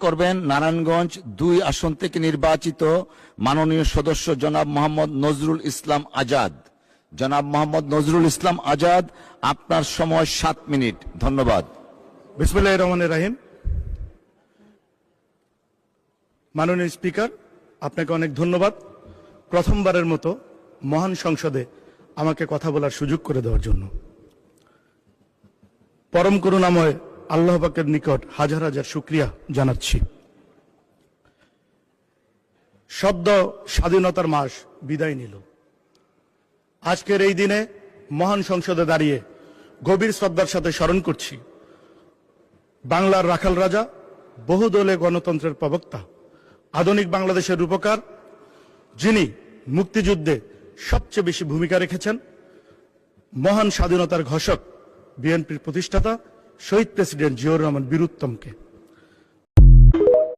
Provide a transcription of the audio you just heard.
করবেন নারায়ণগঞ্জ 2 আসন থেকে নির্বাচিত মাননীয় সদস্য জনাব মোহাম্মদ নজরুল ইসলাম আজাদ। জনাব মোহাম্মদ নজরুল ইসলাম আজাদ, আপনার সময় 7 মিনিট। ধন্যবাদ। বিসমিল্লাহির রহমানির রহিম। মাননীয় স্পিকার, আপনাকে অনেক ধন্যবাদ প্রথমবারের মতো মহান সংসদে আমাকে কথা বলার সুযোগ করে দেওয়ার জন্য। পরম করুণাময় আল্লাহ পাকের নিকট হাজার হাজার শুকরিয়া জানাচ্ছি। সদ্য স্বাধীনতার মাস বিদায় নিল। আজকের এই দিনে মহান সংসদে দাঁড়িয়ে গভীর শ্রদ্ধার সাথে স্মরণ করছি বাংলার রাখাল রাজা, বহুদলীয় গণতন্ত্রের প্রবক্তা, আধুনিক বাংলাদেশের রূপকার, যিনি মুক্তিযুদ্ধে সবচেয়ে বেশি ভূমিকা রেখেছেন, মহান স্বাধীনতার ঘোষক, বিএনপির প্রতিষ্ঠাতা শহীদ প্রেসিডেন্ট জিয়াউর রহমান বীর উত্তমকে।